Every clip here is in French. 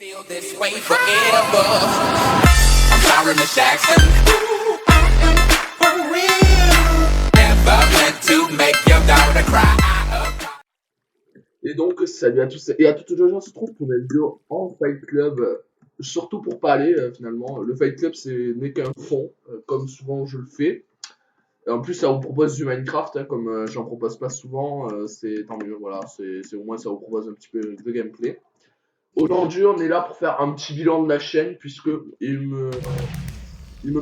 Feel this way forever. I'm sorry, Miss Jackson. For real. Never meant to make your daughter cry. Et donc, salut à tous et à toutes, aujourd'hui on se trouve pour une vidéo en Fight Club, surtout pour parler finalement. Le Fight Club n'est qu'un fond, comme souvent je le fais. Et en plus, ça vous propose du Minecraft, hein, comme j'en propose pas souvent, c'est tant mieux, voilà, c'est au moins ça vous propose un petit peu de gameplay. Aujourd'hui, on est là pour faire un petit bilan de la chaîne, puisque il me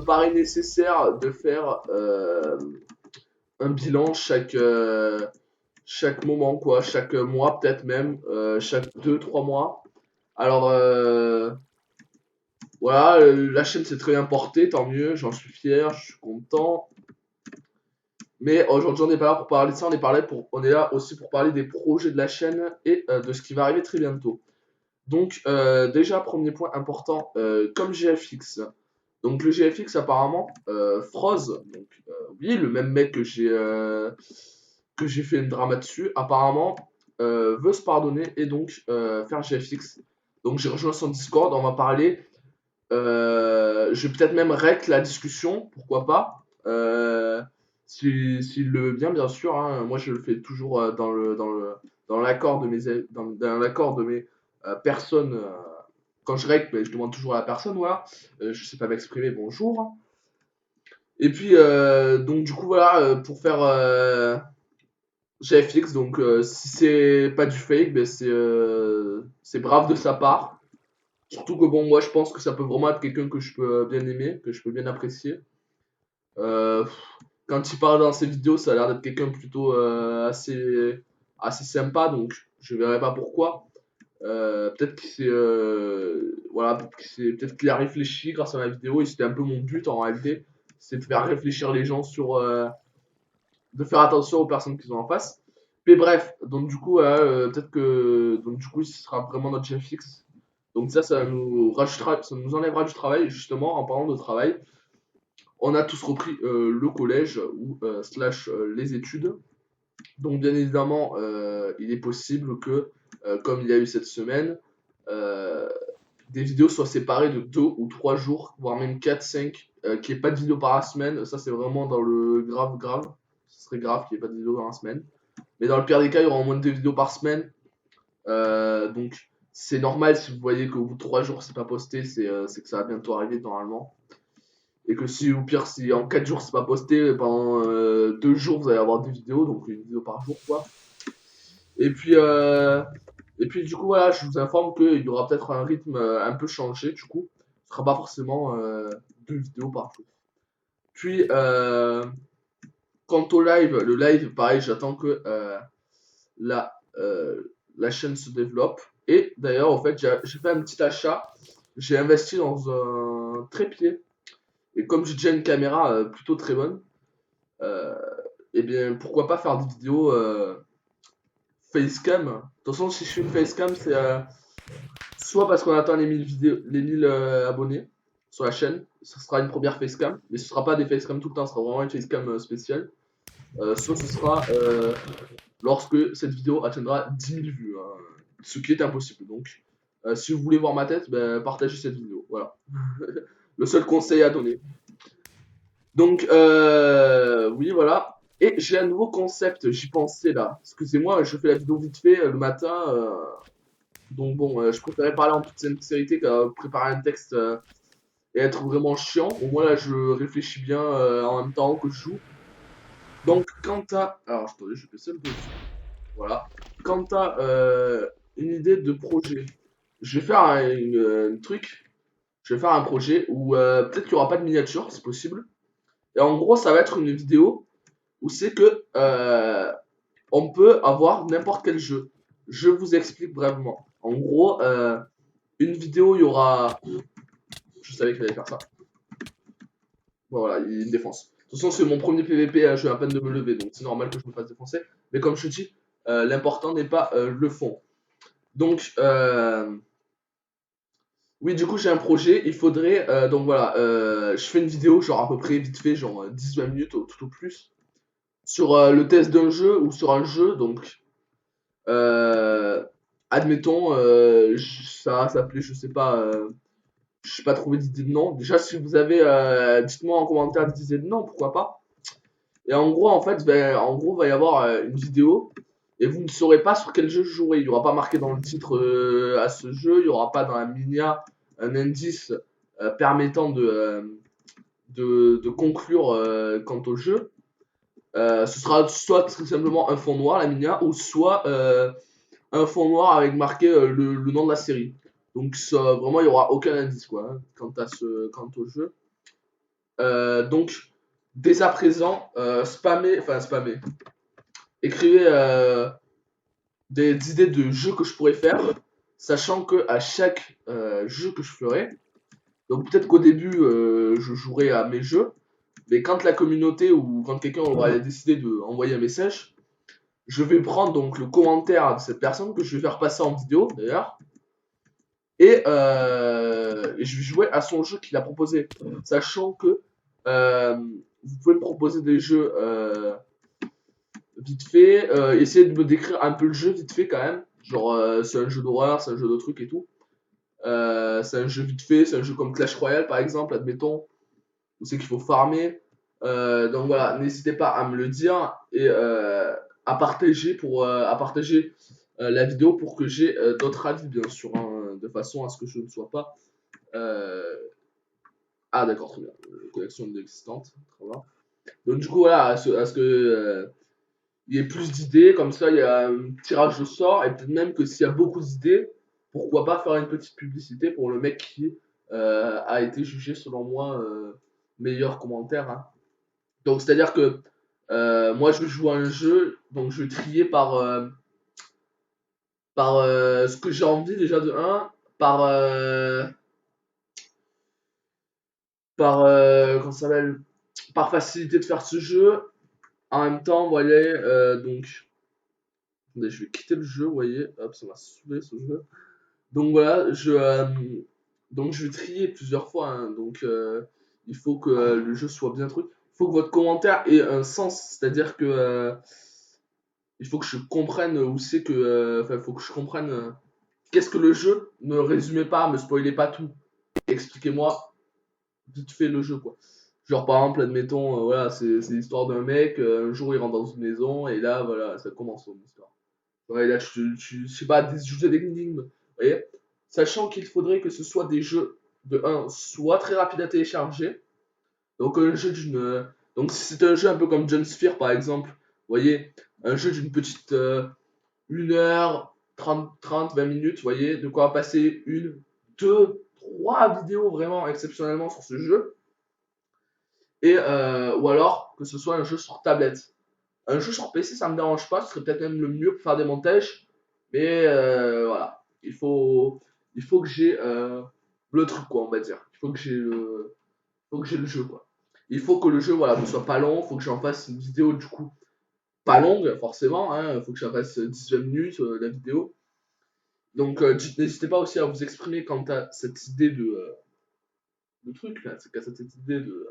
paraît nécessaire de faire un bilan chaque moment, quoi, chaque mois peut-être même, chaque 2-3 mois. Alors voilà, la chaîne s'est très bien portée, tant mieux, j'en suis fier, je suis content. Mais aujourd'hui on n'est pas là pour parler de ça, on est là aussi pour parler des projets de la chaîne et de ce qui va arriver très bientôt. Donc déjà premier point important, comme GFX. Donc le GFX apparemment, Froz, donc oui le même mec que j'ai fait une drama dessus, apparemment veut se pardonner et donc faire GFX. Donc j'ai rejoint son Discord, on va parler. Je vais peut-être même rec la discussion, pourquoi pas. S'il le veut bien sûr. Hein. Moi je le fais toujours dans l'accord dans l'accord de mes personnes. Quand je rec, ben, je demande toujours à la personne, voilà. Je sais pas m'exprimer, bonjour. Et puis donc du coup voilà, pour faire GFX, donc si c'est pas du fake, ben c'est brave de sa part. Surtout que bon, moi je pense que ça peut vraiment être quelqu'un que je peux bien aimer, que je peux bien apprécier. Euh, Quand il parle dans ses vidéos, ça a l'air d'être quelqu'un plutôt assez sympa, donc je verrai pas pourquoi. Peut-être qu'il s'est, voilà, peut-être qu'il a réfléchi grâce à ma vidéo et c'était un peu mon but en réalité, c'est de faire réfléchir les gens de faire attention aux personnes qu'ils ont en face. Mais bref, donc du coup, peut-être que donc du coup, ce sera vraiment notre chef fixe. Donc ça nous enlèvera du travail. Justement, en parlant de travail, on a tous repris le collège ou slash les études. Donc bien évidemment, il est possible que, comme il y a eu cette semaine, euh, des vidéos soient séparées de 2 ou 3 jours, voire même 4, 5, qu'il n'y ait pas de vidéo par la semaine. Ça, c'est vraiment dans le grave. Ce serait grave qu'il n'y ait pas de vidéo dans la semaine. Mais dans le pire des cas, il y aura au moins 2 vidéos par semaine. Donc, c'est normal si vous voyez qu'au bout de 3 jours, c'est pas posté, c'est que ça va bientôt arriver normalement. Et que si, au pire, si en 4 jours, c'est pas posté, pendant 2 jours, vous allez avoir 2 vidéos, donc une vidéo par jour, quoi. Et puis, du coup, voilà, je vous informe qu'il y aura peut-être un rythme un peu changé, du coup. Ce sera pas forcément 2 vidéos par jour. Puis, quant au live, le live, pareil, j'attends que la, la chaîne se développe. Et d'ailleurs, en fait, j'ai fait un petit achat. J'ai investi dans un trépied. Et comme j'ai déjà une caméra plutôt très bonne, et bien pourquoi pas faire des vidéos facecam. De toute façon, si je fais une facecam, c'est soit parce qu'on attend les 1000 abonnés sur la chaîne, ce sera une première facecam, mais ce sera pas des facecam tout le temps, ce sera vraiment une facecam spéciale. Soit ce sera lorsque cette vidéo atteindra 10 000 vues, hein, ce qui est impossible. Donc, si vous voulez voir ma tête, ben, partagez cette vidéo. Voilà. Le seul conseil à donner. Donc, oui, voilà. Et j'ai un nouveau concept, j'y pensais là. Excusez-moi, je fais la vidéo vite fait le matin. Donc bon, je préférais parler en toute sincérité que préparer un texte et être vraiment chiant. Au moins là, je réfléchis bien en même temps que je joue. Donc, quant à... Alors, attendez, je vais baisser le dessus. Voilà. Quant à une idée de projet, je vais faire un truc. Je vais faire un projet où peut-être qu'il n'y aura pas de miniature, c'est possible. Et en gros, ça va être une vidéo où c'est que on peut avoir n'importe quel jeu. Je vous explique brièvement. En gros, une vidéo, il y aura. Je savais qu'il allait faire ça. Bon, voilà, il me défonce. De toute façon, c'est mon premier PVP, je viens à peine de me lever, donc c'est normal que je me fasse défoncer. Mais comme je te dis, l'important n'est pas le fond. Donc, oui, du coup, j'ai un projet. Il faudrait. Donc voilà, je fais une vidéo, genre à peu près vite fait, genre 10-20 minutes tout au plus, sur le test d'un jeu ou sur un jeu. Donc, admettons, ça va s'appeler, je sais pas trouver d'idée de nom. Déjà, si vous avez, dites-moi en commentaire des idées de nom, pourquoi pas. Et en gros, en fait, va y avoir une vidéo et vous ne saurez pas sur quel jeu jouer. Il n'y aura pas marqué dans le titre à ce jeu, il n'y aura pas dans la minia un indice permettant de conclure quant au jeu. Ce sera soit tout simplement un fond noir, la minia, ou soit un fond noir avec marqué le nom de la série. Donc vraiment, il n'y aura aucun indice quoi, hein, quant au jeu. Donc, dès à présent, spammez, écrivez des idées de jeux que je pourrais faire, sachant que à chaque jeu que je ferai, donc peut-être qu'au début, je jouerai à mes jeux, mais quand la communauté ou quand quelqu'un aura décidé d'envoyer un message, je vais prendre donc le commentaire de cette personne que je vais faire passer en vidéo d'ailleurs, et je vais jouer à son jeu qu'il a proposé, sachant que vous pouvez me proposer des jeux vite fait, essayez de me décrire un peu le jeu vite fait quand même, genre c'est un jeu d'horreur, c'est un jeu de trucs et tout, c'est un jeu vite fait, c'est un jeu comme Clash Royale par exemple, admettons, où c'est qu'il faut farmer, donc voilà, n'hésitez pas à me le dire et à partager la vidéo pour que j'ai d'autres avis bien sûr, hein, de façon à ce que je ne sois pas ah d'accord, très bien, collection inexistante, très bien. Donc du coup voilà, à ce que il y ait plus d'idées, comme ça il y a un tirage au sort, et peut-être même que s'il y a beaucoup d'idées, pourquoi pas faire une petite publicité pour le mec qui a été jugé selon moi meilleur commentaire, hein. Donc c'est-à-dire que moi je joue à un jeu, donc je vais trier par ce que j'ai envie déjà de 1, par comment ça s'appelle, par facilité de faire ce jeu. En même temps, vous voyez, donc attendez, je vais quitter le jeu, vous voyez, hop, ça m'a saoulé ce jeu. Donc voilà, donc je vais trier plusieurs fois, hein, donc il faut que le jeu soit bien truc. Il faut que votre commentaire ait un sens, c'est-à-dire que il faut que je comprenne où c'est que, enfin, il faut que je comprenne qu'est-ce que le jeu. Ne résumez pas, me spoilez pas tout. Expliquez-moi vite fait le jeu, quoi. Genre par exemple, admettons, voilà, c'est l'histoire d'un mec, un jour il rentre dans une maison et là, voilà, ça commence son histoire. Ouais, là, je sais pas, des jeux d'énigmes, vous voyez. Sachant qu'il faudrait que ce soit des jeux de 1, soit très rapides à télécharger. Donc un jeu donc si c'est un jeu un peu comme John Sphere par exemple, vous voyez, un jeu d'une petite 1 heure, 20 minutes, vous voyez, de quoi passer 1, 2, 3 vidéos vraiment exceptionnellement sur ce jeu. Et ou alors que ce soit un jeu sur tablette. Un jeu sur PC, ça me dérange pas, ce serait peut-être même le mieux pour faire des montages. Mais voilà, il faut que j'ai le truc, quoi, on va dire. Faut que j'ai le jeu, quoi. Il faut que le jeu, voilà, ne soit pas long. Il faut que j'en fasse une vidéo, du coup, pas longue, forcément. Il faut que j'en fasse 10-20 minutes, la vidéo. Donc, n'hésitez pas aussi à vous exprimer quant à cette idée de truc, là. C'est qu'à cette idée de.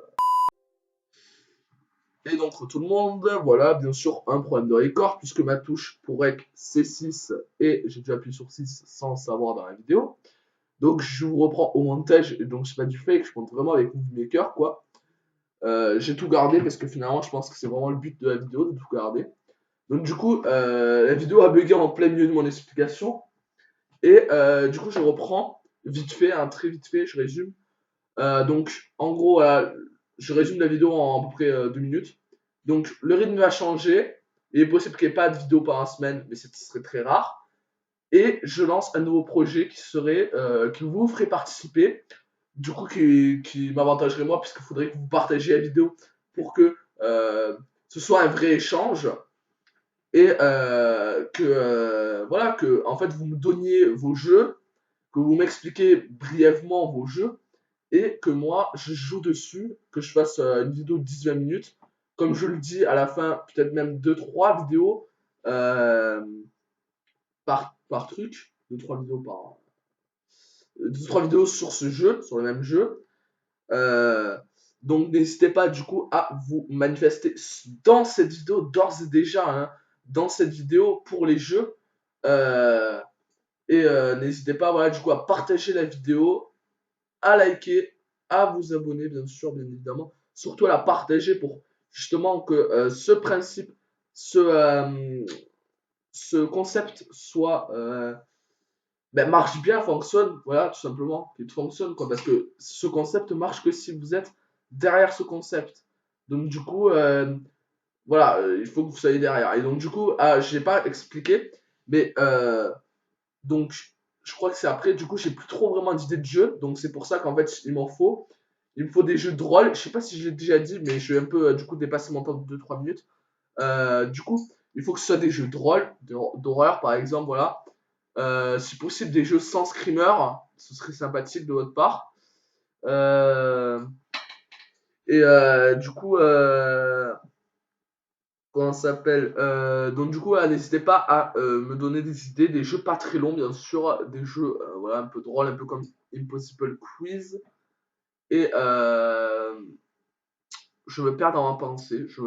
Et donc tout le monde, voilà, bien sûr, un problème de record, puisque ma touche pour rec c'est 6 et j'ai dû appuyer sur 6 sans le savoir dans la vidéo. Donc je vous reprends au montage, et donc c'est pas du fake, je compte vraiment avec Movie Maker, quoi. J'ai tout gardé parce que finalement je pense que c'est vraiment le but de la vidéo, de tout garder. Donc du coup, la vidéo a bugué en plein milieu de mon explication. Et du coup je reprends vite fait, très vite fait, je résume. Donc en gros, je résume la vidéo en à peu près 2 minutes. Donc le rythme va changer. Il est possible qu'il n'y ait pas de vidéo par semaine, mais ce serait très rare. Et je lance un nouveau projet qui vous ferait participer. Du coup, qui m'avantagerait moi, puisqu'il faudrait que vous partagiez la vidéo pour que ce soit un vrai échange. Et voilà, que en fait vous me donniez vos jeux, que vous m'expliquiez brièvement vos jeux et que moi je joue dessus, que je fasse une vidéo de 10-20 minutes. Comme je le dis à la fin, peut-être même 2-3 vidéos euh, par truc. 2-3 vidéos par. 2-3 vidéos sur ce jeu, sur le même jeu. Euh, donc n'hésitez pas du coup à vous manifester dans cette vidéo, d'ores et déjà, hein, dans cette vidéo pour les jeux. Euh, Et n'hésitez pas, voilà, du coup, à partager la vidéo, à liker, à vous abonner, bien sûr, bien évidemment. Surtout à la partager pour justement que ce principe, ce, ce concept soit ben, marche bien, fonctionne, voilà, tout simplement, qu'il fonctionne, quoi, parce que ce concept marche que si vous êtes derrière ce concept. Donc, du coup, voilà, il faut que vous soyez derrière. Et donc, du coup, j'ai pas expliqué, mais donc, je crois que c'est après, du coup, j'ai plus trop vraiment d'idées de jeu, donc c'est pour ça qu'en fait, il m'en faut. Il me faut des jeux de rôle. Je sais pas si je l'ai déjà dit, mais je vais un peu, du coup, dépasser mon temps de 2-3 minutes. Du coup, il faut que ce soit des jeux de rôle, d'horreur, par exemple, voilà. Si possible, des jeux sans screamer, ce serait sympathique de votre part. Euh, et du coup, comment ça s'appelle donc du coup, n'hésitez pas à me donner des idées, des jeux pas très longs, bien sûr, des jeux voilà, un peu drôles, un peu comme Impossible Quiz. Et je me perds dans ma pensée, je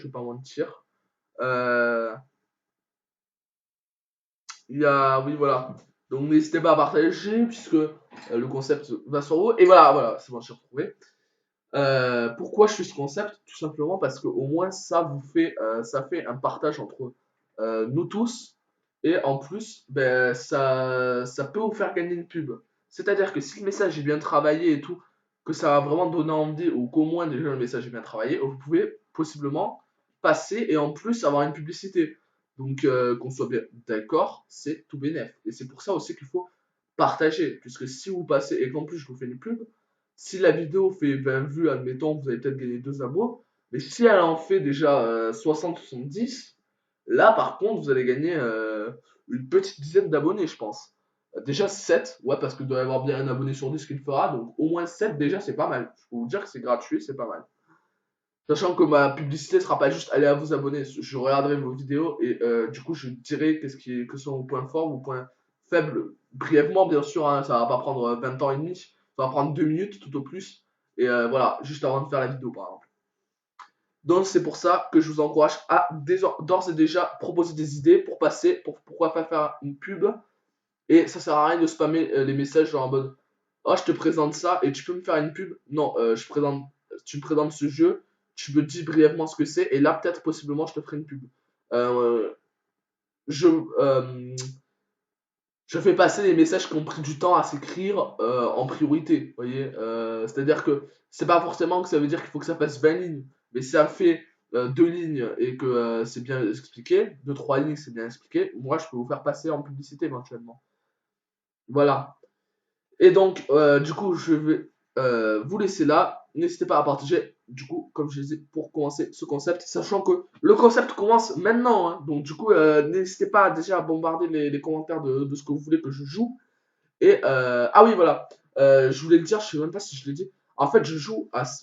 vais pas mentir. Euh, Il y a, oui, voilà. Donc n'hésitez pas à partager puisque le concept va sur vous. Et voilà, voilà, c'est bon, j'ai retrouvé. Pourquoi je fais ce concept? Tout simplement parce que au moins ça fait un partage entre nous tous. Et en plus, ben, ça peut vous faire gagner une pub. C'est-à-dire que si le message est bien travaillé et tout, que ça va vraiment donner envie, ou qu'au moins déjà le message est bien travaillé, vous pouvez possiblement passer et en plus avoir une publicité. Donc qu'on soit bien d'accord, c'est tout bénef. Et c'est pour ça aussi qu'il faut partager. Puisque si vous passez et qu'en plus je vous fais une pub, si la vidéo fait 20 vues, admettons, vous allez peut-être gagner 2 abos. Mais si elle en fait déjà 60-70, là par contre, vous allez gagner une petite dizaine d'abonnés, je pense. Déjà 7, ouais, parce que doit y avoir bien un abonné sur 10 qui le fera. Donc au moins 7, déjà, c'est pas mal. Je peux vous dire que c'est gratuit, c'est pas mal. Sachant que ma publicité sera pas juste allez à vous abonner. Je regarderai vos vidéos et du coup, je dirai que sont vos points forts, vos points faibles. Brièvement, bien sûr, hein, ça va pas prendre 20 ans et demi. Ça va prendre 2 minutes tout au plus. Et voilà, juste avant de faire la vidéo, par exemple. Donc, c'est pour ça que je vous encourage à d'ores et déjà proposer des idées pour passer, pourquoi pas faire une pub. Et ça sert à rien de spammer les messages genre en mode oh, je te présente ça et tu peux me faire une pub. Non, tu me présentes ce jeu, tu me dis brièvement ce que c'est et là, peut-être, possiblement, je te ferai une pub. Euh, je, euh, je fais passer les messages qui ont pris du temps à s'écrire en priorité. Vous voyez c'est-à-dire que c'est pas forcément que ça veut dire qu'il faut que ça fasse 20 lignes, mais si ça fait 2 lignes et que c'est bien expliqué, 2-3 lignes c'est bien expliqué, moi je peux vous faire passer en publicité éventuellement. Voilà. Et donc, du coup, je vais vous laisser là. N'hésitez pas à partager, du coup, comme je disais, pour commencer ce concept, sachant que le concept commence maintenant. Hein. Donc, du coup, n'hésitez pas déjà à bombarder les commentaires de ce que vous voulez que je joue. Et, ah oui, voilà. Je voulais le dire, je sais même pas si je l'ai dit. En fait, je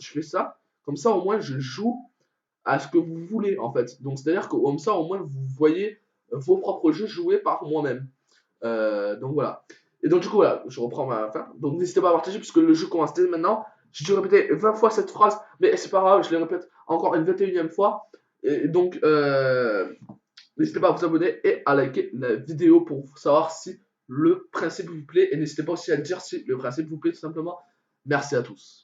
fais ça. Comme ça, au moins, je joue à ce que vous voulez, en fait. Donc, c'est-à-dire que comme ça, au moins, vous voyez vos propres jeux joués par moi-même. Donc voilà. Et donc du coup voilà, je reprends ma fin. Donc n'hésitez pas à partager puisque le jeu commence dès maintenant. J'ai dû répéter 20 fois cette phrase, mais c'est pas grave, je les répète encore une 21e fois. Et donc n'hésitez pas à vous abonner et à liker la vidéo pour savoir si le principe vous plaît. Et n'hésitez pas aussi à dire si le principe vous plaît tout simplement. Merci à tous.